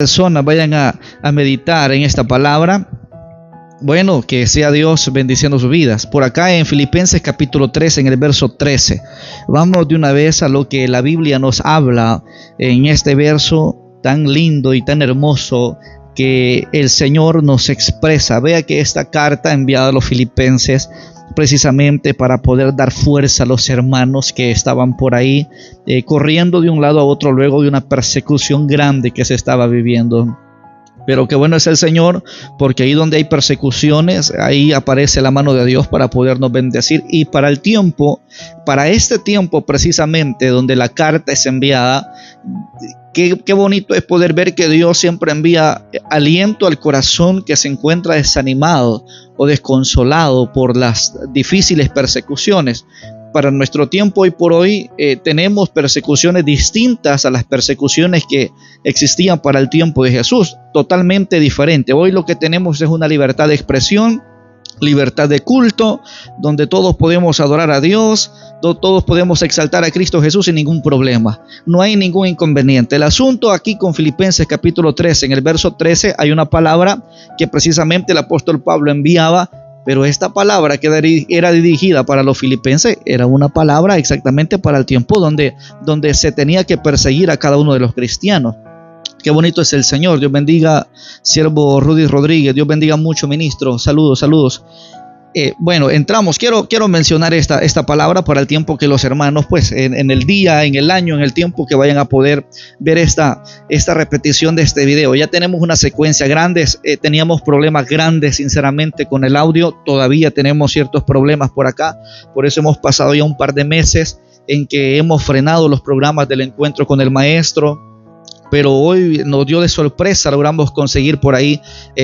Personas vayan a meditar en esta palabra. Bueno, que sea Dios bendiciendo sus vidas. Por acá en Filipenses capítulo 3, en el verso 13. Vamos de una vez a lo que la Biblia nos habla en este verso tan lindo y tan hermoso que el Señor nos expresa. Vea que esta carta enviada a los filipenses precisamente para poder dar fuerza a los hermanos que estaban por ahí corriendo de un lado a otro luego de una persecución grande que se estaba viviendo. Pero qué bueno es el Señor, porque ahí donde hay persecuciones, ahí aparece la mano de Dios para podernos bendecir. Y para este tiempo precisamente donde la carta es enviada, qué bonito es poder ver que Dios siempre envía aliento al corazón que se encuentra desanimado o desconsolado por las difíciles persecuciones. Para nuestro tiempo hoy por hoy tenemos persecuciones distintas a las persecuciones que existían para el tiempo de Jesús, totalmente diferente. Hoy lo que tenemos es una libertad de expresión, libertad de culto, donde todos podemos adorar a Dios, todos podemos exaltar a Cristo Jesús sin ningún problema. No hay ningún inconveniente. El asunto aquí con Filipenses capítulo 13, en el verso 13 hay una palabra que precisamente el apóstol Pablo enviaba. Pero esta palabra que era dirigida para los filipenses era una palabra exactamente para el tiempo donde se tenía que perseguir a cada uno de los cristianos. Qué bonito es el Señor. Dios bendiga, siervo Rudy Rodríguez. Dios bendiga mucho, ministro. Saludos. Bueno, entramos. Quiero mencionar esta palabra para el tiempo que los hermanos, pues, en el día, en el año, en el tiempo que vayan a poder ver esta repetición de este video. Ya tenemos una secuencia grande. Teníamos problemas grandes, sinceramente, con el audio. Todavía tenemos ciertos problemas por acá. Por eso hemos pasado ya un par de meses en que hemos frenado los programas del encuentro con el maestro. Pero hoy nos dio de sorpresa, logramos conseguir por ahí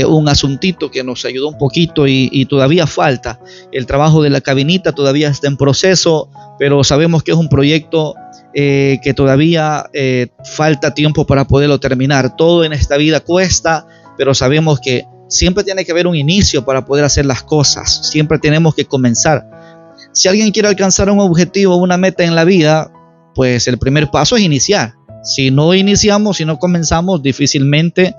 un asuntito que nos ayudó un poquito y todavía falta. El trabajo de la cabinita todavía está en proceso, pero sabemos que es un proyecto que todavía falta tiempo para poderlo terminar. Todo en esta vida cuesta, pero sabemos que siempre tiene que haber un inicio para poder hacer las cosas. Siempre tenemos que comenzar. Si alguien quiere alcanzar un objetivo, una meta en la vida, pues el primer paso es iniciar. Si no iniciamos, si no comenzamos, difícilmente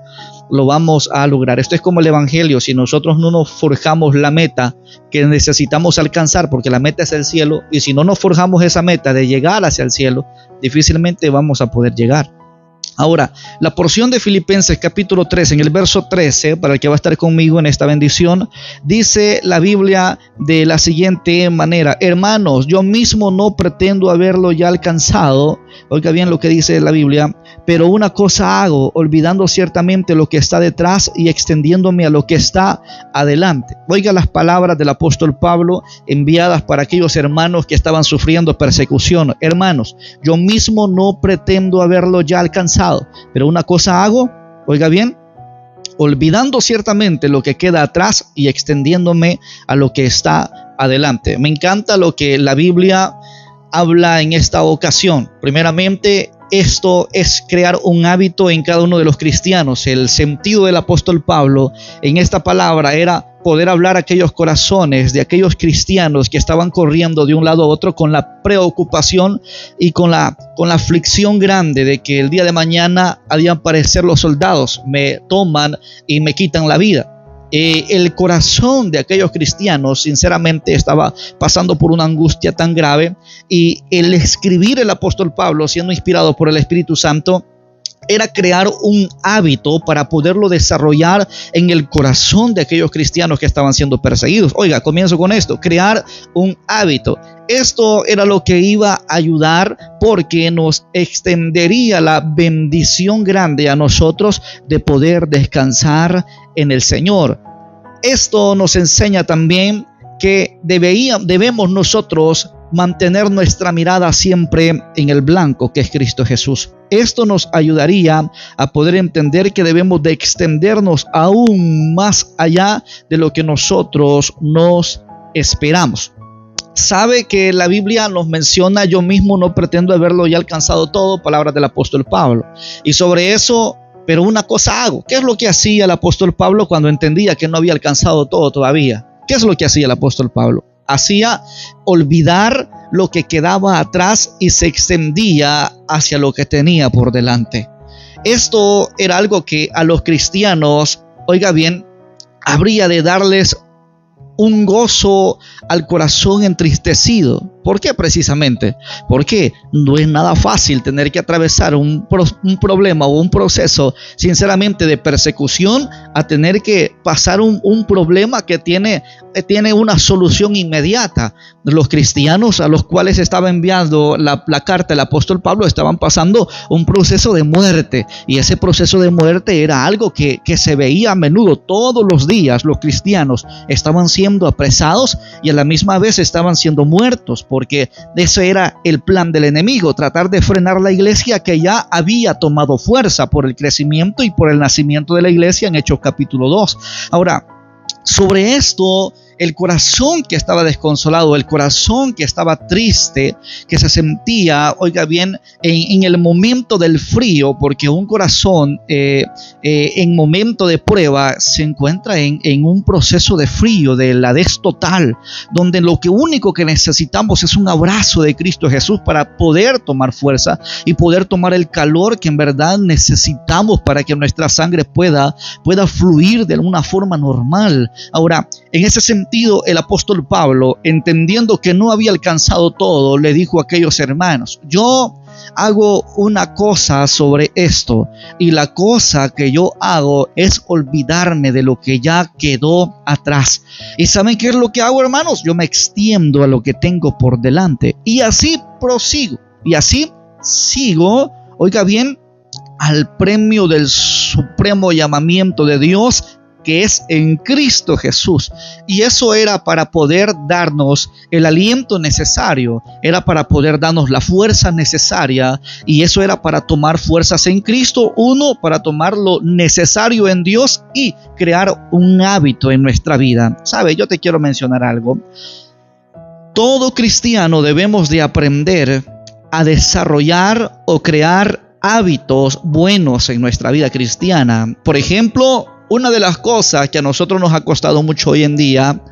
lo vamos a lograr. Esto es como el evangelio. Si nosotros no nos forjamos la meta que necesitamos alcanzar, porque la meta es el cielo, y si no nos forjamos esa meta de llegar hacia el cielo, difícilmente vamos a poder llegar. Ahora, la porción de Filipenses capítulo 3, en el verso 13, para el que va a estar conmigo en esta bendición, dice la Biblia de la siguiente manera: hermanos, yo mismo no pretendo haberlo ya alcanzado. Oiga bien lo que dice la Biblia: pero una cosa hago, olvidando ciertamente lo que está detrás y extendiéndome a lo que está adelante. Oiga las palabras del apóstol Pablo enviadas para aquellos hermanos que estaban sufriendo persecución. Hermanos, yo mismo no pretendo haberlo ya alcanzado, pero una cosa hago, oiga bien, olvidando ciertamente lo que queda atrás y extendiéndome a lo que está adelante. Me encanta lo que la Biblia habla en esta ocasión. Primeramente, esto es crear un hábito en cada uno de los cristianos. El sentido del apóstol Pablo en esta palabra era poder hablar a aquellos corazones de aquellos cristianos que estaban corriendo de un lado a otro con la preocupación y con la aflicción grande de que el día de mañana han de aparecer los soldados, me toman y me quitan la vida. El corazón de aquellos cristianos sinceramente estaba pasando por una angustia tan grave, y el escribir el apóstol Pablo, siendo inspirado por el Espíritu Santo, era crear un hábito para poderlo desarrollar en el corazón de aquellos cristianos que estaban siendo perseguidos. Oiga, comienzo con esto: crear un hábito. Esto era lo que iba a ayudar, porque nos extendería la bendición grande a nosotros de poder descansar en el Señor. Esto nos enseña también que debemos nosotros mantener nuestra mirada siempre en el blanco, que es Cristo Jesús. Esto nos ayudaría a poder entender que debemos de extendernos aún más allá de lo que nosotros nos esperamos. Sabe que la Biblia nos menciona: yo mismo no pretendo haberlo ya alcanzado todo, palabras del apóstol Pablo. Y sobre eso, pero una cosa hago. ¿Qué es lo que hacía el apóstol Pablo cuando entendía que no había alcanzado todo todavía? ¿Qué es lo que hacía el apóstol Pablo? Hacía olvidar lo que quedaba atrás y se extendía hacia lo que tenía por delante. esto era algo que a los cristianos, oiga bien, habría de darles un gozo al corazón entristecido. ¿Por qué precisamente? Porque no es nada fácil tener que atravesar un problema o un proceso, sinceramente, de persecución, a tener que pasar un problema que tiene una solución inmediata. Los cristianos a los cuales estaba enviando la carta el apóstol Pablo estaban pasando un proceso de muerte, y ese proceso de muerte era algo que se veía a menudo. Todos los días los cristianos estaban siendo apresados y a la misma vez estaban siendo muertos, porque ese era el plan del enemigo, tratar de frenar la iglesia que ya había tomado fuerza por el crecimiento y por el nacimiento de la iglesia en Hechos capítulo 2. Ahora, sobre esto, el corazón que estaba desconsolado, el corazón que estaba triste, que se sentía, oiga bien, en el momento del frío, porque un corazón en momento de prueba se encuentra en un proceso de frío, de heladez total, donde lo único que necesitamos es un abrazo de Cristo Jesús para poder tomar fuerza y poder tomar el calor que en verdad necesitamos para que nuestra sangre pueda fluir de una forma normal. Ahora, en ese sentido, el apóstol Pablo, entendiendo que no había alcanzado todo, le dijo a aquellos hermanos: yo hago una cosa sobre esto, y la cosa que yo hago es olvidarme de lo que ya quedó atrás. ¿Y saben qué es lo que hago, hermanos? Yo me extiendo a lo que tengo por delante, y así prosigo, y así sigo, oiga bien, al premio del supremo llamamiento de Dios, que es en Cristo Jesús. Y eso era para poder darnos el aliento necesario, era para poder darnos la fuerza necesaria, y eso era para tomar fuerzas en Cristo, uno, para tomar lo necesario en Dios y crear un hábito en nuestra vida. ¿Sabe? Yo te quiero mencionar algo. Todo cristiano debemos de aprender a desarrollar o crear hábitos buenos en nuestra vida cristiana. Por ejemplo, una de las cosas que a nosotros nos ha costado mucho hoy en día,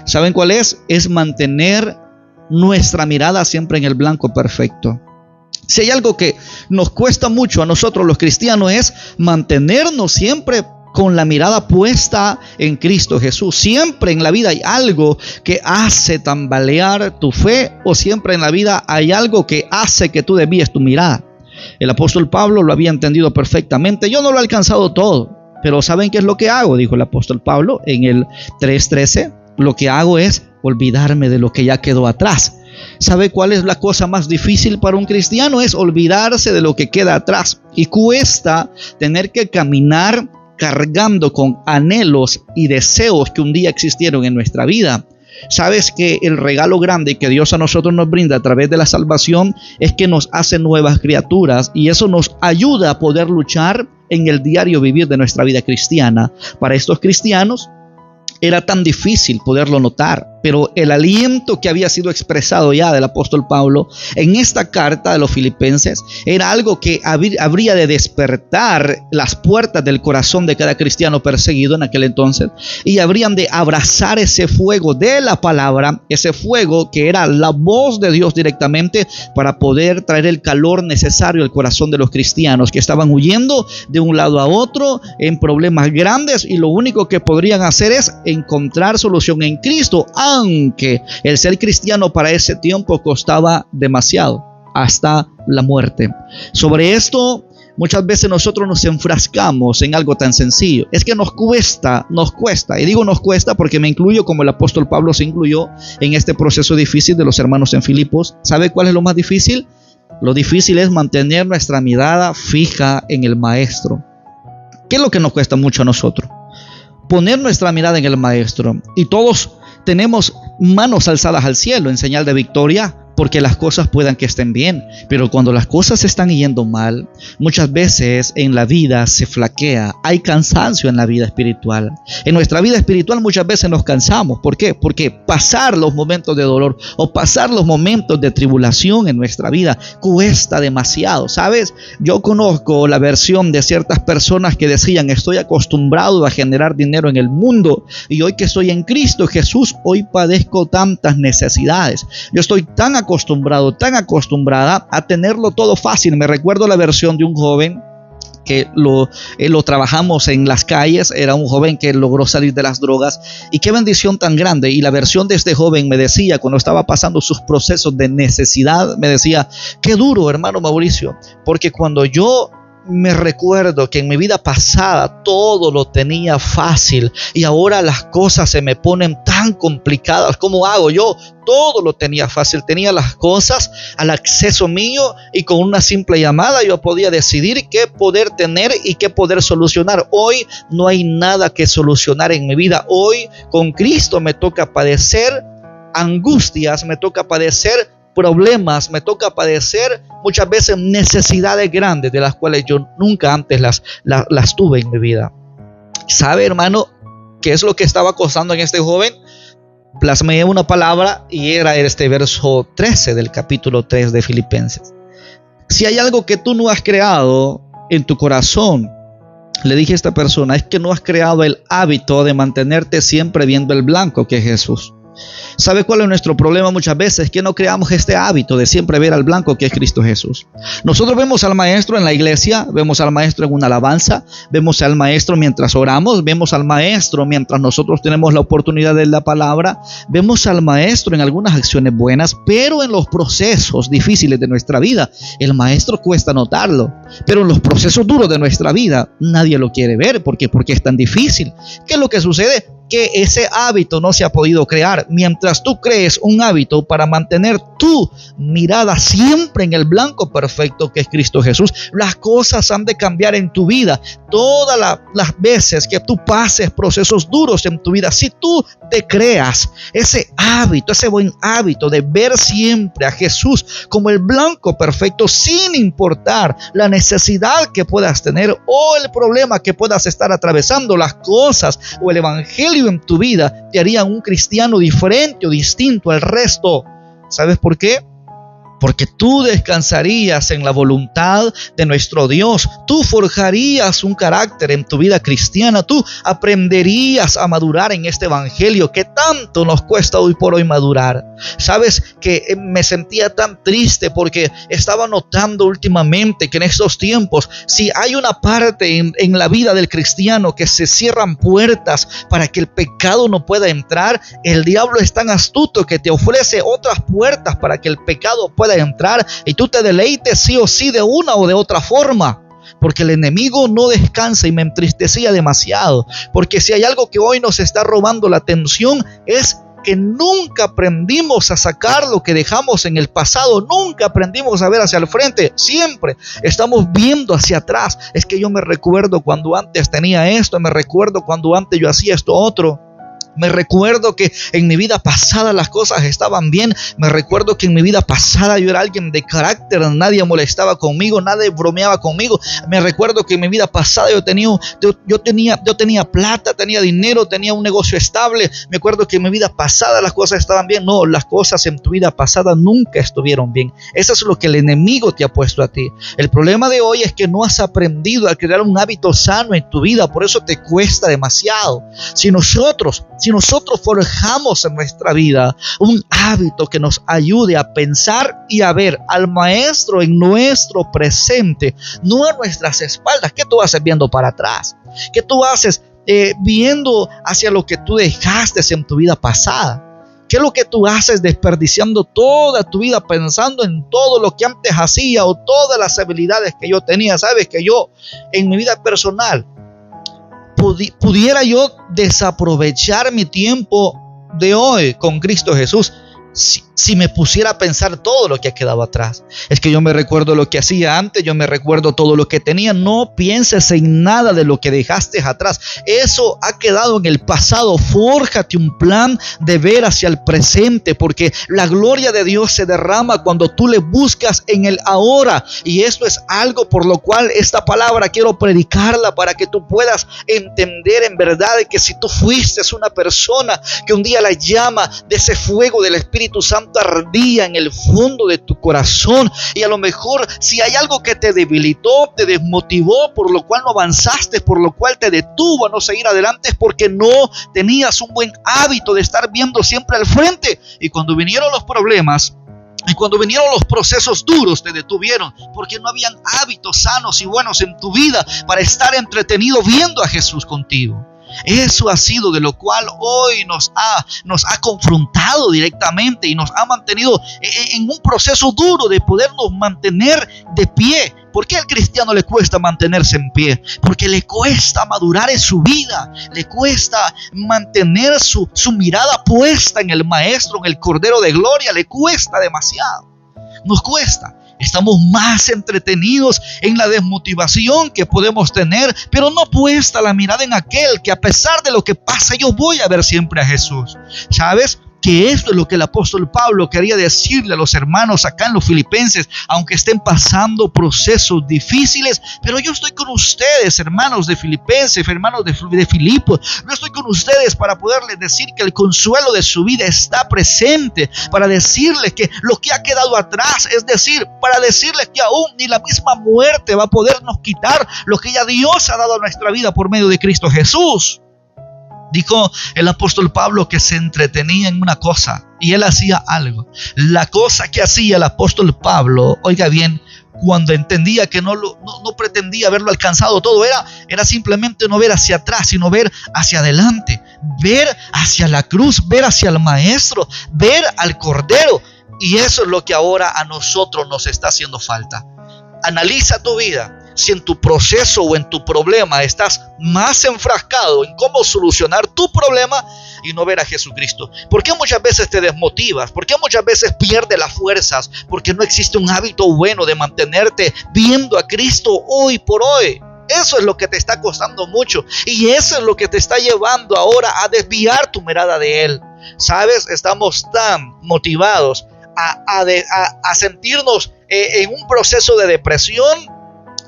¿saben cuál es? Es mantener nuestra mirada siempre en el blanco perfecto. Si hay algo que nos cuesta mucho a nosotros los cristianos, es mantenernos siempre con la mirada puesta en Cristo Jesús. Siempre en la vida hay algo que hace tambalear tu fe, o siempre en la vida hay algo que hace que tú desvíes tu mirada. El apóstol Pablo lo había entendido perfectamente. Yo no lo he alcanzado todo, pero ¿saben qué es lo que hago? Dijo el apóstol Pablo en el 3:13. Lo que hago es olvidarme de lo que ya quedó atrás. ¿Sabe cuál es la cosa más difícil para un cristiano? Es olvidarse de lo que queda atrás. Y cuesta tener que caminar cargando con anhelos y deseos que un día existieron en nuestra vida. Sabes que el regalo grande que Dios a nosotros nos brinda a través de la salvación es que nos hace nuevas criaturas, y eso nos ayuda a poder luchar en el diario vivir de nuestra vida cristiana. Para estos cristianos era tan difícil poderlo notar, pero el aliento que había sido expresado ya del apóstol Pablo en esta carta de los Filipenses era algo que habría de despertar las puertas del corazón de cada cristiano perseguido en aquel entonces, y habrían de abrazar ese fuego de la palabra, ese fuego que era la voz de Dios directamente, para poder traer el calor necesario al corazón de los cristianos que estaban huyendo de un lado a otro en problemas grandes, y lo único que podrían hacer es encontrar solución en Cristo, aunque el ser cristiano para ese tiempo costaba demasiado, hasta la muerte. Sobre esto, muchas veces nosotros nos enfrascamos en algo tan sencillo. Es que nos cuesta, y digo nos cuesta porque me incluyo como el apóstol Pablo se incluyó en este proceso difícil de los hermanos en Filipos. ¿Sabe cuál es lo más difícil? Lo difícil es mantener nuestra mirada fija en el Maestro. ¿Qué es lo que nos cuesta mucho a nosotros? Poner nuestra mirada en el Maestro. Y todos tenemos manos alzadas al cielo en señal de victoria, porque las cosas puedan que estén bien, pero cuando las cosas están yendo mal, muchas veces en la vida se flaquea, hay cansancio en la vida espiritual. En nuestra vida espiritual muchas veces nos cansamos. ¿Por qué? Porque pasar los momentos de dolor o pasar los momentos de tribulación en nuestra vida cuesta demasiado, ¿sabes? Yo conozco la versión de ciertas personas que decían: estoy acostumbrado a generar dinero en el mundo, y hoy que estoy en Cristo Jesús, hoy padezco tantas necesidades. Yo estoy tan acostumbrada a tenerlo todo fácil. Me recuerdo la versión de un joven que lo trabajamos en las calles. Era un joven que logró salir de las drogas, y qué bendición tan grande. Y la versión de este joven me decía, cuando estaba pasando sus procesos de necesidad, me decía: qué duro, hermano Mauricio, porque cuando yo me recuerdo que en mi vida pasada todo lo tenía fácil y ahora las cosas se me ponen tan complicadas, ¿cómo hago? Yo todo lo tenía fácil, tenía las cosas al acceso mío, y con una simple llamada yo podía decidir qué poder tener y qué poder solucionar. Hoy no hay nada que solucionar en mi vida. Hoy con Cristo me toca padecer angustias, me toca padecer problemas, me toca padecer muchas veces necesidades grandes de las cuales yo nunca antes las tuve en mi vida. ¿Sabe, hermano, qué es lo que estaba costando en este joven? Plasmé una palabra y era este verso 13 del capítulo 3 de Filipenses. Si hay algo que tú no has creado en tu corazón, le dije a esta persona, es que no has creado el hábito de mantenerte siempre viendo el blanco, que es Jesús. ¿Sabe cuál es nuestro problema muchas veces? Que no creamos este hábito de siempre ver al blanco, que es Cristo Jesús. Nosotros vemos al maestro en la iglesia, vemos al maestro en una alabanza, vemos al maestro mientras oramos, vemos al maestro mientras nosotros tenemos la oportunidad de la palabra, vemos al maestro en algunas acciones buenas, pero en los procesos difíciles de nuestra vida, el maestro cuesta notarlo. Pero en los procesos duros de nuestra vida, nadie lo quiere ver. ¿Por qué? Porque es tan difícil. ¿Qué es lo que sucede? Que ese hábito no se ha podido crear. Mientras tú crees un hábito para mantener tu mirada siempre en el blanco perfecto, que es Cristo Jesús, las cosas han de cambiar en tu vida. Todas las veces que tú pases procesos duros en tu vida, si tú te creas ese hábito, ese buen hábito de ver siempre a Jesús como el blanco perfecto, sin importar la necesidad que puedas tener o el problema que puedas estar atravesando, las cosas o el evangelio en tu vida te harían un cristiano diferente o distinto al resto. ¿Sabes por qué? Porque tú descansarías en la voluntad de nuestro Dios. Tú forjarías un carácter en tu vida cristiana. Tú aprenderías a madurar en este evangelio que tanto nos cuesta hoy por hoy madurar. Sabes que me sentía tan triste porque estaba notando últimamente que en estos tiempos, si hay una parte en la vida del cristiano que se cierran puertas para que el pecado no pueda entrar, el diablo es tan astuto que te ofrece otras puertas para que el pecado pueda entrar y tú te deleites sí o sí de una o de otra forma. Porque el enemigo no descansa, y me entristecía demasiado. Porque si hay algo que hoy nos está robando la atención, es que nunca aprendimos a sacar lo que dejamos en el pasado. Nunca aprendimos a ver hacia el frente. Siempre estamos viendo hacia atrás. Es que yo me recuerdo cuando antes tenía esto, me recuerdo cuando antes yo hacía esto otro. Me recuerdo que en mi vida pasada las cosas estaban bien. Me recuerdo que en mi vida pasada yo era alguien de carácter. Nadie molestaba conmigo, nadie bromeaba conmigo. Me recuerdo que en mi vida pasada yo tenía plata, tenía dinero, tenía un negocio estable. Me acuerdo que en mi vida pasada las cosas estaban bien. No, las cosas en tu vida pasada nunca estuvieron bien. Eso es lo que el enemigo te ha puesto a ti. El problema de hoy es que no has aprendido a crear un hábito sano en tu vida. Por eso te cuesta demasiado. Si nosotros forjamos en nuestra vida un hábito que nos ayude a pensar y a ver al maestro en nuestro presente, no a nuestras espaldas. ¿Qué tú haces viendo para atrás? ¿Qué tú haces viendo hacia lo que tú dejaste en tu vida pasada? ¿Qué es lo que tú haces desperdiciando toda tu vida pensando en todo lo que antes hacía o todas las habilidades que yo tenía? Sabes que yo en mi vida personal pudiera yo desaprovechar mi tiempo de hoy con Cristo Jesús si me pusiera a pensar todo lo que ha quedado atrás. Es que yo me recuerdo lo que hacía antes, yo me recuerdo todo lo que tenía. No pienses en nada de lo que dejaste atrás. Eso ha quedado en el pasado. Fórjate un plan de ver hacia el presente, porque la gloria de Dios se derrama cuando tú le buscas en el ahora. Y esto es algo por lo cual esta palabra quiero predicarla, para que tú puedas entender en verdad que si tú fuiste una persona que un día la llama de ese fuego del Espíritu Santo ardía en el fondo de tu corazón, y a lo mejor si hay algo que te debilitó, te desmotivó, por lo cual no avanzaste, por lo cual te detuvo a no seguir adelante, es porque no tenías un buen hábito de estar viendo siempre al frente. Y cuando vinieron los problemas, Y cuando vinieron los procesos duros, te detuvieron porque no habían hábitos sanos y buenos en tu vida para estar entretenido viendo a Jesús contigo. Eso ha sido de lo cual hoy nos ha confrontado directamente y nos ha mantenido en un proceso duro de podernos mantener de pie. ¿Por qué al cristiano le cuesta mantenerse en pie? Porque le cuesta madurar en su vida, le cuesta mantener su mirada puesta en el Maestro, en el Cordero de Gloria, le cuesta demasiado, nos cuesta. Estamos más entretenidos en la desmotivación que podemos tener, pero no puesta la mirada en aquel que a pesar de lo que pasa, yo voy a ver siempre a Jesús. ¿Sabes? Que esto es lo que el apóstol Pablo quería decirle a los hermanos acá en los Filipenses, aunque estén pasando procesos difíciles, pero yo estoy con ustedes, hermanos de Filipenses, hermanos de Filipos, yo estoy con ustedes para poderles decir que el consuelo de su vida está presente, para decirles que lo que ha quedado atrás, es decir, para decirles que aún ni la misma muerte va a podernos quitar lo que ya Dios ha dado a nuestra vida por medio de Cristo Jesús. Dijo el apóstol Pablo que se entretenía en una cosa y él hacía algo. La cosa que hacía el apóstol Pablo, oiga bien, cuando entendía que no pretendía haberlo alcanzado todo, era simplemente no ver hacia atrás, sino ver hacia adelante, ver hacia la cruz, ver hacia el Maestro, ver al Cordero. Y eso es lo que ahora a nosotros nos está haciendo falta. Analiza tu vida. Si en tu proceso o en tu problema estás más enfrascado en cómo solucionar tu problema y no ver a Jesucristo. ¿Por qué muchas veces te desmotivas? ¿Por qué muchas veces pierdes las fuerzas? Porque no existe un hábito bueno de mantenerte viendo a Cristo hoy por hoy. Eso es lo que te está costando mucho y eso es lo que te está llevando ahora a desviar tu mirada de Él. ¿Sabes? Estamos tan motivados a sentirnos en un proceso de depresión,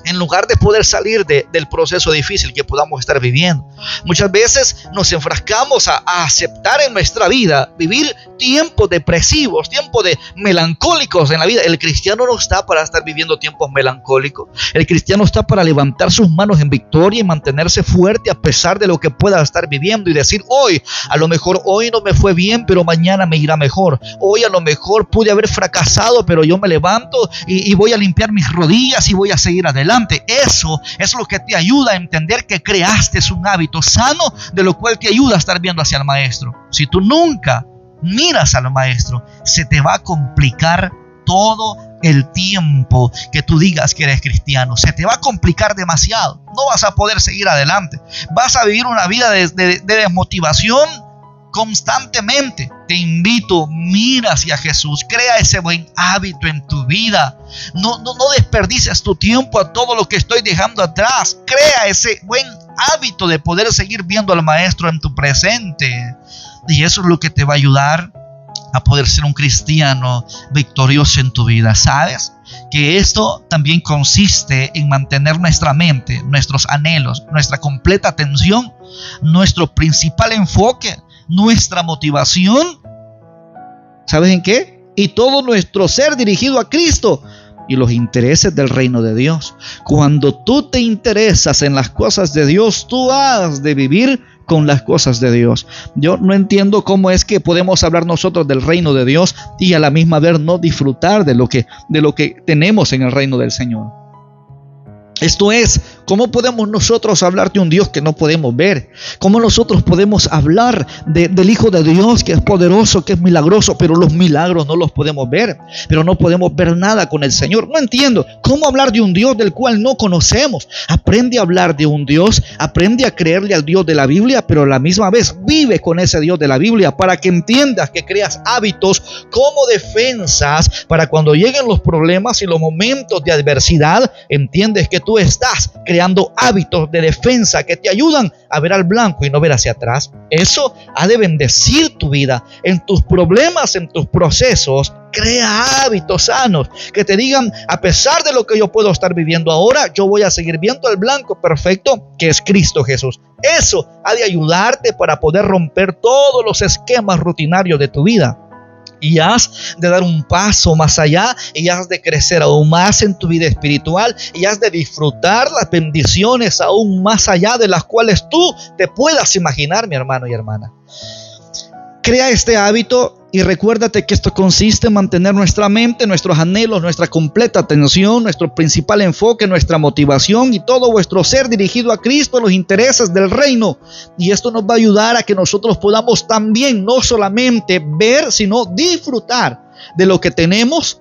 en lugar de poder salir del proceso difícil que podamos estar viviendo. Muchas veces nos enfrascamos a aceptar en nuestra vida vivir tiempos depresivos, tiempos melancólicos en la vida. El cristiano no está para estar viviendo tiempos melancólicos. El cristiano está para levantar sus manos en victoria y mantenerse fuerte a pesar de lo que pueda estar viviendo y decir: hoy, a lo mejor hoy no me fue bien, pero mañana me irá mejor. Hoy a lo mejor pude haber fracasado, pero yo me levanto y voy a limpiar mis rodillas y voy a seguir adelante. Eso es lo que te ayuda a entender que creaste un hábito sano, de lo cual te ayuda a estar viendo hacia el Maestro. Si tú nunca miras al Maestro, se te va a complicar todo el tiempo que tú digas que eres cristiano. Se te va a complicar demasiado. No vas a poder seguir adelante. Vas a vivir una vida de desmotivación constantemente. Te invito, mira hacia Jesús, crea ese buen hábito en tu vida. No desperdices tu tiempo a todo lo que estoy dejando atrás. Crea ese buen hábito de poder seguir viendo al Maestro en tu presente. Y eso es lo que te va a ayudar a poder ser un cristiano victorioso en tu vida. ¿Sabes? Que esto también consiste en mantener nuestra mente, nuestros anhelos, nuestra completa atención, nuestro principal enfoque, nuestra motivación, ¿sabes en qué? Y todo nuestro ser dirigido a Cristo y los intereses del reino de Dios. Cuando tú te interesas en las cosas de Dios, tú has de vivir con las cosas de Dios. Yo no entiendo cómo es que podemos hablar nosotros del reino de Dios y a la misma vez no disfrutar de lo que tenemos en el reino del Señor. Esto es, ¿cómo podemos nosotros hablar de un Dios que no podemos ver? ¿Cómo nosotros podemos hablar del Hijo de Dios que es poderoso, que es milagroso, pero los milagros no los podemos ver? Pero no podemos ver nada con el Señor. No entiendo. ¿Cómo hablar de un Dios del cual no conocemos? Aprende a hablar de un Dios, aprende a creerle al Dios de la Biblia, pero a la misma vez vive con ese Dios de la Biblia para que entiendas que creas hábitos como defensas para cuando lleguen los problemas y los momentos de adversidad, entiendes que tú estás creando hábitos de defensa que te ayudan a ver al blanco y no ver hacia atrás. Eso ha de bendecir tu vida. En tus problemas, en tus procesos, crea hábitos sanos que te digan: a pesar de lo que yo puedo estar viviendo ahora, yo voy a seguir viendo al blanco perfecto que es Cristo Jesús. Eso ha de ayudarte para poder romper todos los esquemas rutinarios de tu vida. Y has de dar un paso más allá y has de crecer aún más en tu vida espiritual y has de disfrutar las bendiciones aún más allá de las cuales tú te puedas imaginar, mi hermano y hermana. Crea este hábito Y recuérdate que esto consiste en mantener nuestra mente, nuestros anhelos, nuestra completa atención, nuestro principal enfoque, nuestra motivación y todo vuestro ser dirigido a Cristo, a los intereses del reino. Y esto nos va a ayudar a que nosotros podamos también no solamente ver, sino disfrutar de lo que tenemos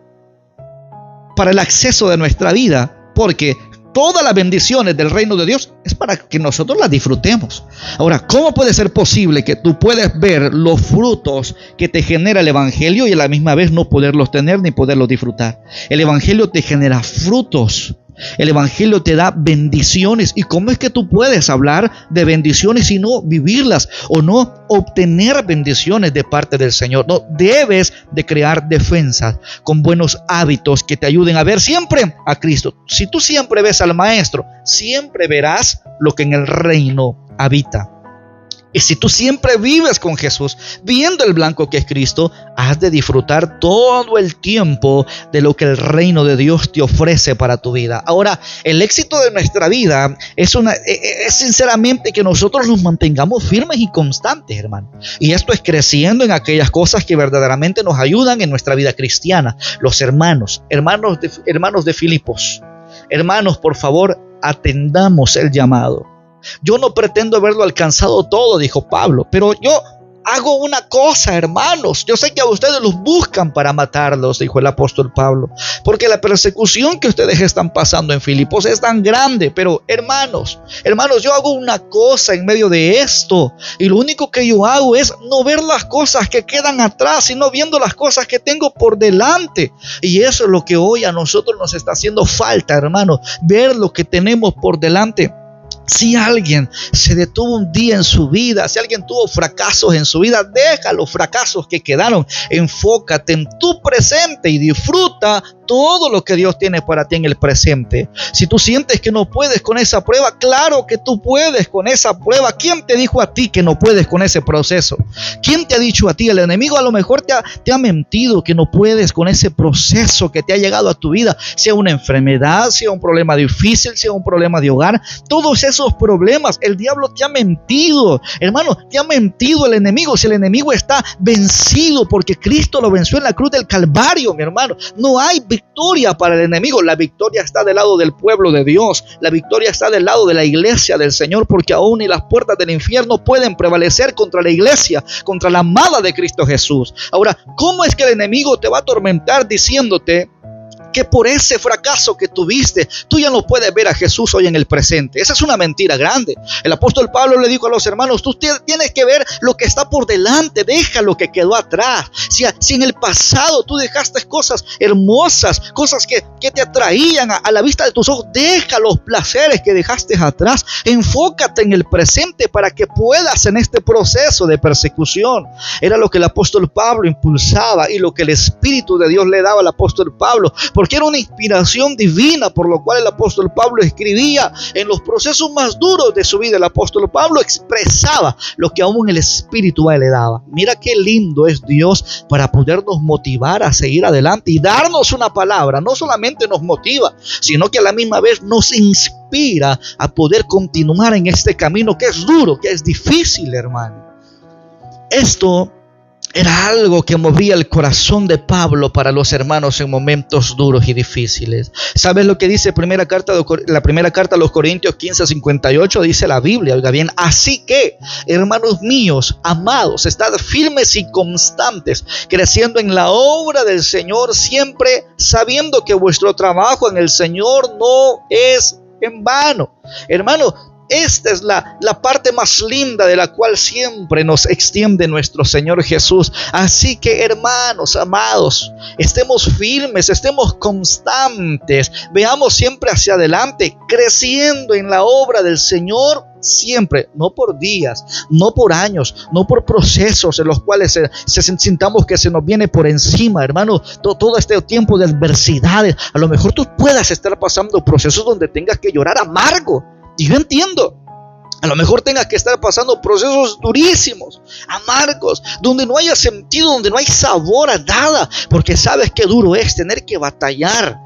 para el acceso de nuestra vida, porque todas las bendiciones del reino de Dios es para que nosotros las disfrutemos. Ahora, ¿cómo puede ser posible que tú puedas ver los frutos que te genera el evangelio y a la misma vez no poderlos tener ni poderlos disfrutar? El evangelio te genera frutos. El evangelio te da bendiciones. ¿Y cómo es que tú puedes hablar de bendiciones y no vivirlas o no obtener bendiciones de parte del Señor? No, debes de crear defensas con buenos hábitos que te ayuden a ver siempre a Cristo. Si tú siempre ves al Maestro, siempre verás lo que en el reino habita. Y si tú siempre vives con Jesús, viendo el blanco que es Cristo, has de disfrutar todo el tiempo de lo que el reino de Dios te ofrece para tu vida. Ahora, el éxito de nuestra vida es sinceramente que nosotros nos mantengamos firmes y constantes, hermano. Y esto es creciendo en aquellas cosas que verdaderamente nos ayudan en nuestra vida cristiana. Los hermanos de Filipos. Hermanos, por favor, atendamos el llamado. Yo no pretendo haberlo alcanzado todo, dijo Pablo, pero yo hago una cosa, hermanos. Yo sé que a ustedes los buscan para matarlos, dijo el apóstol Pablo, porque la persecución que ustedes están pasando en Filipos es tan grande. Pero hermanos, yo hago una cosa en medio de esto, y lo único que yo hago es no ver las cosas que quedan atrás, sino viendo las cosas que tengo por delante. Y eso es lo que hoy a nosotros nos está haciendo falta, hermanos, ver lo que tenemos por delante. Si alguien se detuvo un día en su vida, si alguien tuvo fracasos en su vida, deja los fracasos que quedaron. Enfócate en tu presente y disfruta todo lo que Dios tiene para ti en el presente. Si tú sientes que no puedes con esa prueba, claro que tú puedes con esa prueba. ¿Quién te dijo a ti que no puedes con ese proceso? ¿Quién te ha dicho a ti? El enemigo a lo mejor te ha mentido que no puedes con ese proceso que te ha llegado a tu vida, sea una enfermedad, sea un problema difícil, sea un problema de hogar. Todos esos problemas, el diablo te ha mentido, hermano, te ha mentido el enemigo. Si el enemigo está vencido porque Cristo lo venció en la cruz del Calvario, mi hermano, no hay victoria para el enemigo. La victoria está del lado del pueblo de Dios. La victoria está del lado de la iglesia del Señor, porque aún ni las puertas del infierno pueden prevalecer contra la iglesia, contra la amada de Cristo Jesús. Ahora, ¿cómo es que el enemigo te va a atormentar diciéndote que por ese fracaso que tuviste, tú ya no puedes ver a Jesús hoy en el presente? Esa es una mentira grande. El apóstol Pablo le dijo a los hermanos: tú tienes que ver lo que está por delante, deja lo que quedó atrás. Si en el pasado tú dejaste cosas hermosas, cosas que te atraían a la vista de tus ojos, deja los placeres que dejaste atrás, enfócate en el presente para que puedas en este proceso de persecución. Era lo que el apóstol Pablo impulsaba y lo que el Espíritu de Dios le daba al apóstol Pablo, porque era una inspiración divina, por lo cual el apóstol Pablo escribía en los procesos más duros de su vida. El apóstol Pablo expresaba lo que aún el Espíritu a él le daba. Mira qué lindo es Dios para podernos motivar a seguir adelante y darnos una palabra. No solamente nos motiva, sino que a la misma vez nos inspira a poder continuar en este camino que es duro, que es difícil, hermano. Esto era algo que movía el corazón de Pablo para los hermanos en momentos duros y difíciles. ¿Sabes lo que dice la primera carta a los Corintios 15:58? Dice la Biblia, oiga bien: así que, hermanos míos, amados, estad firmes y constantes, creciendo en la obra del Señor, siempre sabiendo que vuestro trabajo en el Señor no es en vano. Hermano, esta es la parte más linda de la cual siempre nos extiende nuestro Señor Jesús. Así que, hermanos amados, estemos firmes, estemos constantes, veamos siempre hacia adelante, creciendo en la obra del Señor siempre, no por días, no por años, no por procesos en los cuales sintamos que se nos viene por encima, hermano. Todo este tiempo de adversidades, a lo mejor tú puedas estar pasando procesos donde tengas que llorar amargo. Y yo entiendo, a lo mejor tengas que estar pasando procesos durísimos, amargos, donde no haya sentido, donde no hay sabor a nada, porque sabes qué duro es tener que batallar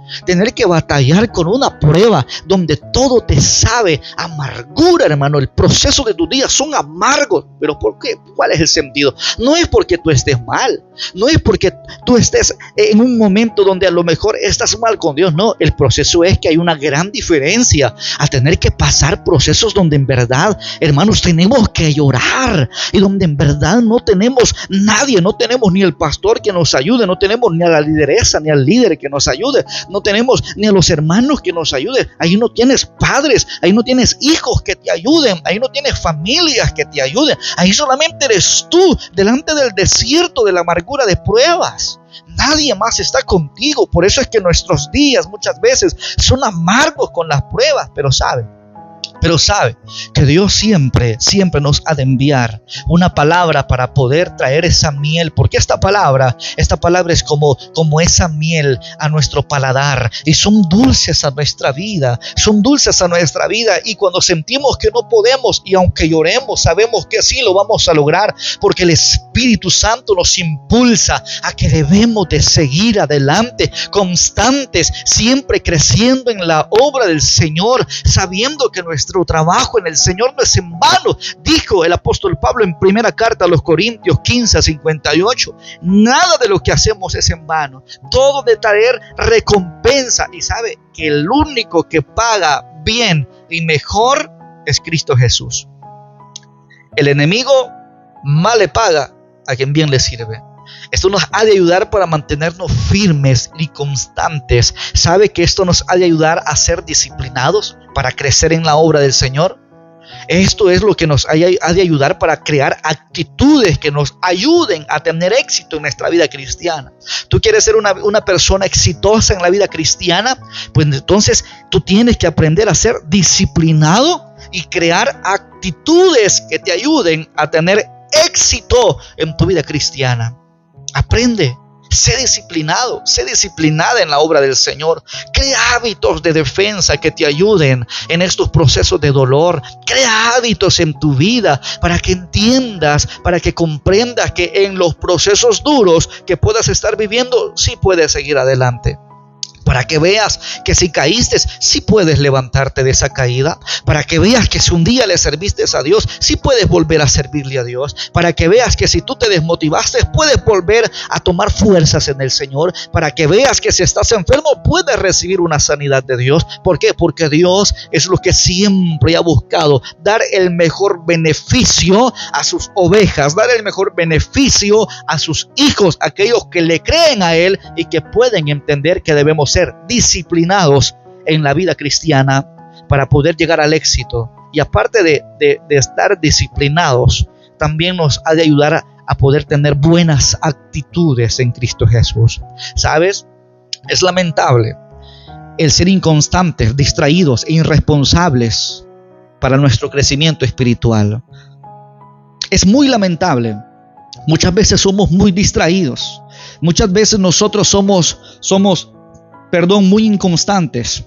con una prueba donde todo te sabe amargura, hermano. El proceso de tus días son amargos. ¿Pero por qué? ¿Cuál es el sentido? No es porque tú estés mal, No es porque tú estés en un momento donde a lo mejor estás mal con Dios. No, el proceso es que hay una gran diferencia a tener que pasar procesos donde en verdad, hermanos, tenemos que llorar y donde en verdad no tenemos nadie, no tenemos ni el pastor que nos ayude, no tenemos ni a la lideresa ni al líder que nos ayude, no tenemos ni a los hermanos que nos ayuden. Ahí no tienes padres, ahí no tienes hijos que te ayuden, ahí no tienes familias que te ayuden, ahí solamente eres tú delante del desierto de la amargura de pruebas. Nadie más está contigo. Por eso es que nuestros días muchas veces son amargos con las pruebas, pero sabe que Dios siempre nos ha de enviar una palabra para poder traer esa miel, porque esta palabra es como esa miel a nuestro paladar, y son dulces a nuestra vida, y cuando sentimos que no podemos, y aunque lloremos, sabemos que sí lo vamos a lograr, porque el Espíritu Santo nos impulsa a que debemos de seguir adelante, constantes, siempre creciendo en la obra del Señor, sabiendo que nuestro trabajo en el Señor no es en vano. Dijo el apóstol Pablo en primera carta a los Corintios 15:58, nada de lo que hacemos es en vano, todo de traer recompensa. Y sabe que el único que paga bien y mejor es Cristo Jesús. El enemigo mal le paga a quien bien le sirve. Esto nos ha de ayudar para mantenernos firmes y constantes. ¿Sabe que esto nos ha de ayudar a ser disciplinados para crecer en la obra del Señor? Esto es lo que nos ha de ayudar para crear actitudes que nos ayuden a tener éxito en nuestra vida cristiana. ¿Tú quieres ser una persona exitosa en la vida cristiana? Pues entonces tú tienes que aprender a ser disciplinado y crear actitudes que te ayuden a tener éxito en tu vida cristiana. Aprende, sé disciplinado, sé disciplinada en la obra del Señor. Crea hábitos de defensa que te ayuden en estos procesos de dolor. Crea hábitos en tu vida para que entiendas, para que comprendas que en los procesos duros que puedas estar viviendo, sí puedes seguir adelante. Para que veas que si caíste, sí puedes levantarte de esa caída. Para que veas que si un día le serviste a Dios, sí puedes volver a servirle a Dios. Para que veas que si tú te desmotivaste, puedes volver a tomar fuerzas en el Señor. Para que veas que si estás enfermo, puedes recibir una sanidad de Dios. ¿Por qué? Porque Dios es lo que siempre ha buscado: dar el mejor beneficio a sus ovejas, dar el mejor beneficio a sus hijos, aquellos que le creen a Él y que pueden entender que debemos ser disciplinados en la vida cristiana para poder llegar al éxito. Y aparte de estar disciplinados, también nos ha de ayudar a poder tener buenas actitudes en Cristo Jesús. ¿Sabes? Es lamentable el ser inconstantes, distraídos e irresponsables para nuestro crecimiento espiritual. Es muy lamentable. Muchas veces somos muy distraídos. Muchas veces nosotros somos muy inconstantes.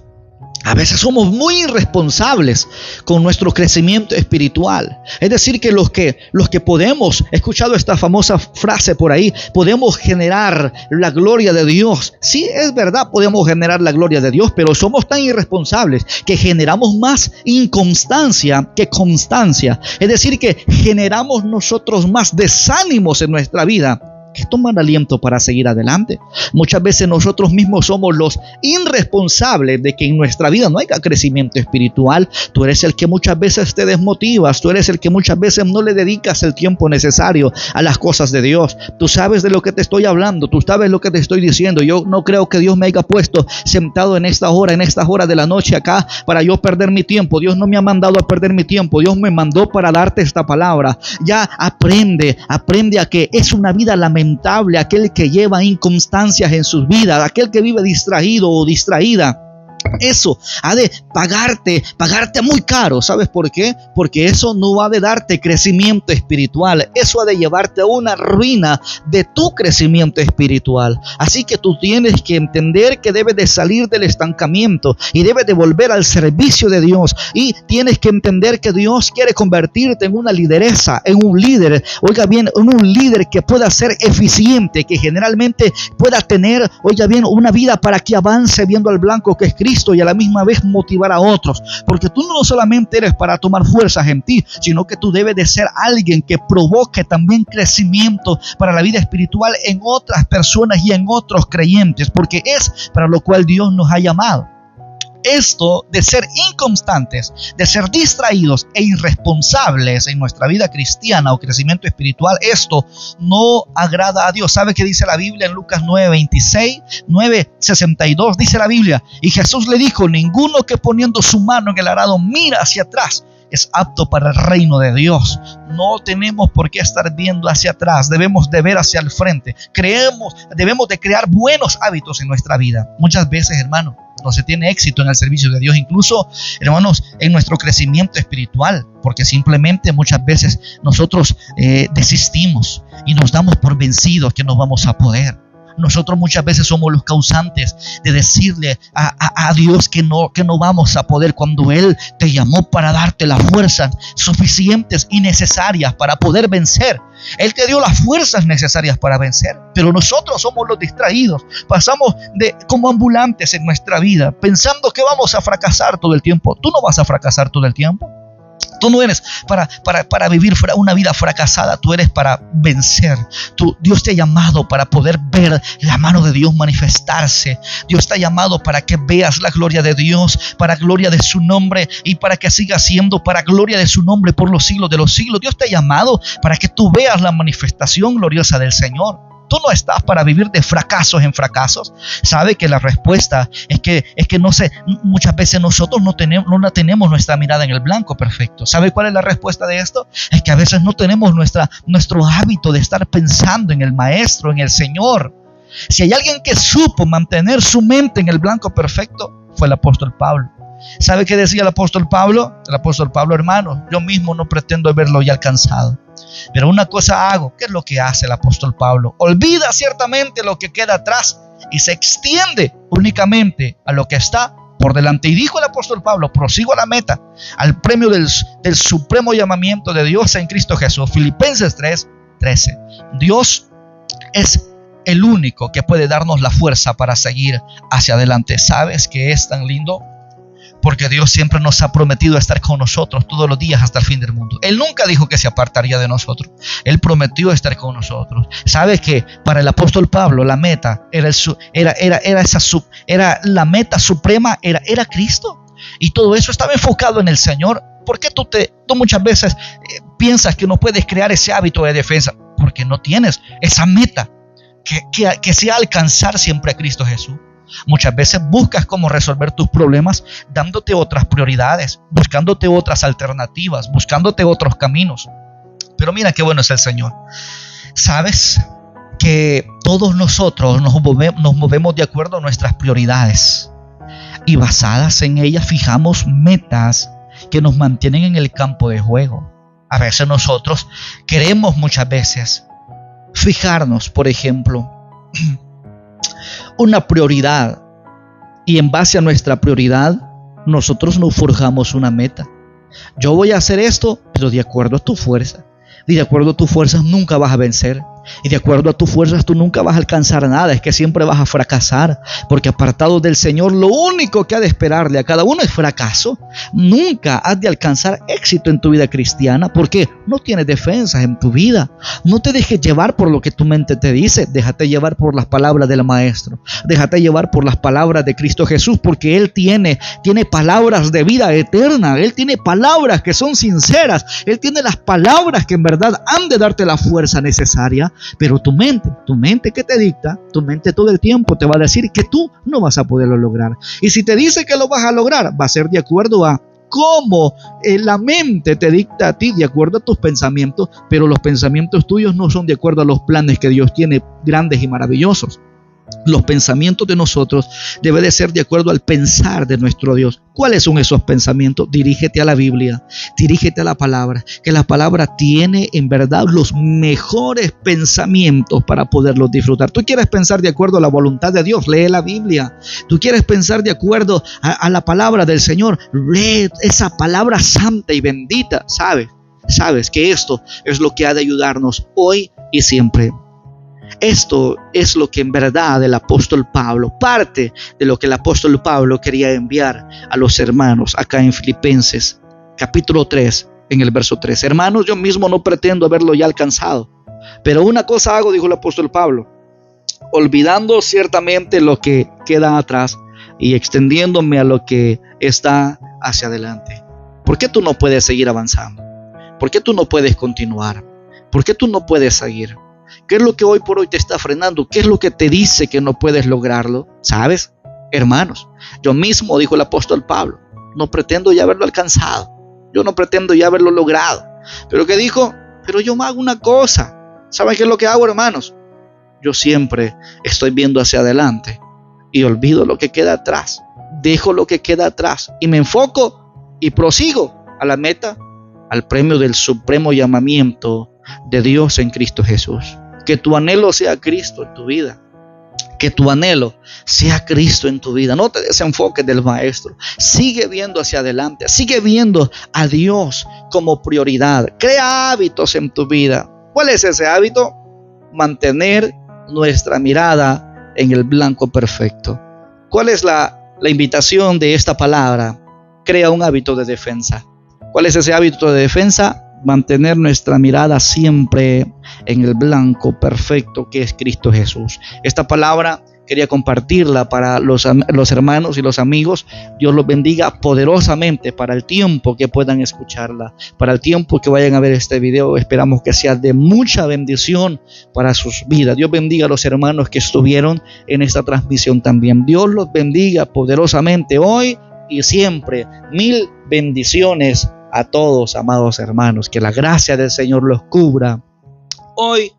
A veces somos muy irresponsables con nuestro crecimiento espiritual. Es decir, que los que podemos, he escuchado esta famosa frase por ahí, podemos generar la gloria de Dios. Sí, es verdad, podemos generar la gloria de Dios, pero somos tan irresponsables que generamos más inconstancia que constancia. Es decir, que generamos nosotros más desánimos en nuestra vida que tomar aliento para seguir adelante. Muchas veces nosotros mismos somos los irresponsables de que en nuestra vida no haya crecimiento espiritual. Tú eres el que muchas veces te desmotivas, tú eres el que muchas veces no le dedicas el tiempo necesario a las cosas de Dios. Tú sabes de lo que te estoy hablando, tú sabes lo que te estoy diciendo. Yo no creo que Dios me haya puesto sentado en estas horas de la noche acá para yo perder mi tiempo. Dios no me ha mandado a perder mi tiempo, Dios me mandó para darte esta palabra. Ya aprende a que es una vida lamentable aquel que lleva inconstancias en sus vidas, aquel que vive distraído o distraída. Eso ha de pagarte muy caro. ¿Sabes por qué? Porque eso no va a de darte crecimiento espiritual. Eso ha de llevarte a una ruina de tu crecimiento espiritual. Así que tú tienes que entender que debes de salir del estancamiento y debes de volver al servicio de Dios. Y tienes que entender que Dios quiere convertirte en una lideresa, en un líder. Oiga bien, en un líder que pueda ser eficiente, que generalmente pueda tener, oiga bien, una vida para que avance viendo al blanco que es Cristo. Cristo y a la misma vez motivar a otros. Porque tú no solamente eres para tomar fuerzas en ti, sino que tú debes de ser alguien que provoque también crecimiento para la vida espiritual en otras personas y en otros creyentes, porque es para lo cual Dios nos ha llamado. Esto de ser inconstantes, de ser distraídos e irresponsables en nuestra vida cristiana o crecimiento espiritual, esto no agrada a Dios. ¿Sabe qué dice la Biblia en Lucas 9:26, 9:62? Dice la Biblia: y Jesús le dijo: ninguno que poniendo su mano en el arado mira hacia atrás es apto para el reino de Dios. No tenemos por qué estar viendo hacia atrás, debemos de ver hacia el frente. Debemos de crear buenos hábitos en nuestra vida. Muchas veces, hermano, no se tiene éxito en el servicio de Dios, incluso, hermanos, en nuestro crecimiento espiritual, porque simplemente muchas veces nosotros desistimos y nos damos por vencidos que no vamos a poder. Nosotros muchas veces somos los causantes de decirle a Dios que no vamos a poder, cuando Él te llamó para darte las fuerzas suficientes y necesarias para poder vencer. Él te dio las fuerzas necesarias para vencer, pero nosotros somos los distraídos. Pasamos como ambulantes en nuestra vida, pensando que vamos a fracasar todo el tiempo. Tú no vas a fracasar todo el tiempo. Tú no eres para vivir una vida fracasada, tú eres para vencer. Dios te ha llamado para poder ver la mano de Dios manifestarse. Dios te ha llamado para que veas la gloria de Dios, para gloria de su nombre, y para que siga siendo para gloria de su nombre por los siglos de los siglos. Dios te ha llamado para que tú veas la manifestación gloriosa del Señor. Tú no estás para vivir de fracasos en fracasos. Sabe que la respuesta es que no sé, muchas veces nosotros no tenemos nuestra mirada en el blanco perfecto. ¿Sabe cuál es la respuesta de esto? Es que a veces no tenemos nuestro hábito de estar pensando en el Maestro, en el Señor. Si hay alguien que supo mantener su mente en el blanco perfecto, fue el apóstol Pablo. ¿Sabe qué decía el apóstol Pablo? El apóstol Pablo: hermano, yo mismo no pretendo haberlo ya alcanzado, pero una cosa hago. ¿Qué es lo que hace el apóstol Pablo? Olvida ciertamente lo que queda atrás y se extiende únicamente a lo que está por delante. Y dijo el apóstol Pablo: prosigo a la meta, al premio del supremo llamamiento de Dios en Cristo Jesús. Filipenses 3:13. Dios es el único que puede darnos la fuerza para seguir hacia adelante. ¿Sabes qué es tan lindo? Porque Dios siempre nos ha prometido estar con nosotros todos los días hasta el fin del mundo. Él nunca dijo que se apartaría de nosotros. Él prometió estar con nosotros. ¿Sabe que para el apóstol Pablo la meta era la meta suprema era Cristo? Y todo eso estaba enfocado en el Señor. ¿Por qué tú muchas veces piensas que no puedes crear ese hábito de defensa? Porque no tienes esa meta que sea alcanzar siempre a Cristo Jesús. Muchas veces buscas cómo resolver tus problemas dándote otras prioridades, buscándote otras alternativas, buscándote otros caminos. Pero mira qué bueno es el Señor. ¿Sabes que todos nosotros nos movemos de acuerdo a nuestras prioridades? Y basadas en ellas fijamos metas que nos mantienen en el campo de juego. A veces nosotros queremos muchas veces fijarnos, por ejemplo, una prioridad, y en base a nuestra prioridad nosotros nos forjamos una meta. Yo voy a hacer esto, pero de acuerdo a tu fuerza. Y de acuerdo a tus fuerzas nunca vas a vencer. Y de acuerdo a tus fuerzas tú nunca vas a alcanzar nada. Es que siempre vas a fracasar. Porque apartado del Señor, lo único que ha de esperarle a cada uno es fracaso. Nunca has de alcanzar éxito en tu vida cristiana. Porque no tienes defensas en tu vida. No te dejes llevar por lo que tu mente te dice. Déjate llevar por las palabras del Maestro. Déjate llevar por las palabras de Cristo Jesús. Porque Él tiene palabras de vida eterna. Él tiene palabras que son sinceras. Él tiene las palabras que en verdad han de darte la fuerza necesaria. Pero tu mente que te dicta, tu mente todo el tiempo te va a decir que tú no vas a poderlo lograr. Y si te dice que lo vas a lograr, va a ser de acuerdo a cómo la mente te dicta a ti, de acuerdo a tus pensamientos. Pero los pensamientos tuyos no son de acuerdo a los planes que Dios tiene grandes y maravillosos. Los pensamientos de nosotros deben de ser de acuerdo al pensar de nuestro Dios. ¿Cuáles son esos pensamientos? Dirígete a la Biblia, dirígete a la palabra, que la palabra tiene en verdad los mejores pensamientos para poderlos disfrutar. Tú quieres pensar de acuerdo a la voluntad de Dios, lee la Biblia. Tú quieres pensar de acuerdo a la palabra del Señor, lee esa palabra santa y bendita. Sabes que esto es lo que ha de ayudarnos hoy y siempre. Esto es lo que en verdad el apóstol Pablo, parte de lo que el apóstol Pablo quería enviar a los hermanos acá en Filipenses capítulo 3, en el verso 3. Hermanos, yo mismo no pretendo haberlo ya alcanzado, pero una cosa hago, dijo el apóstol Pablo, olvidando ciertamente lo que queda atrás y extendiéndome a lo que está hacia adelante. ¿Por qué tú no puedes seguir avanzando? ¿Por qué tú no puedes continuar? ¿Por qué tú no puedes seguir? ¿Qué es lo que hoy por hoy te está frenando? ¿Qué es lo que te dice que no puedes lograrlo? ¿Sabes? Hermanos, yo mismo, dijo el apóstol Pablo, no pretendo ya haberlo alcanzado. Yo no pretendo ya haberlo logrado. Pero ¿qué dijo? Pero yo hago una cosa. ¿Saben qué es lo que hago, hermanos? Yo siempre estoy viendo hacia adelante y olvido lo que queda atrás. Dejo lo que queda atrás y me enfoco y prosigo a la meta, al premio del supremo llamamiento de Dios en Cristo Jesús. Que tu anhelo sea Cristo en tu vida. Que tu anhelo sea Cristo en tu vida. No te desenfoques del Maestro. Sigue viendo hacia adelante. Sigue viendo a Dios como prioridad. Crea hábitos en tu vida. ¿Cuál es ese hábito? Mantener nuestra mirada en el blanco perfecto. ¿Cuál es la invitación de esta palabra? Crea un hábito de defensa. ¿Cuál es ese hábito de defensa? Mantener nuestra mirada siempre en el blanco perfecto que es Cristo Jesús. Esta palabra quería compartirla para los hermanos y los amigos. Dios los bendiga poderosamente para el tiempo que puedan escucharla, para el tiempo que vayan a ver este video. Esperamos que sea de mucha bendición para sus vidas. Dios bendiga a los hermanos que estuvieron en esta transmisión también. Dios los bendiga poderosamente hoy y siempre. Mil bendiciones a todos, amados hermanos. Que la gracia del Señor los cubra hoy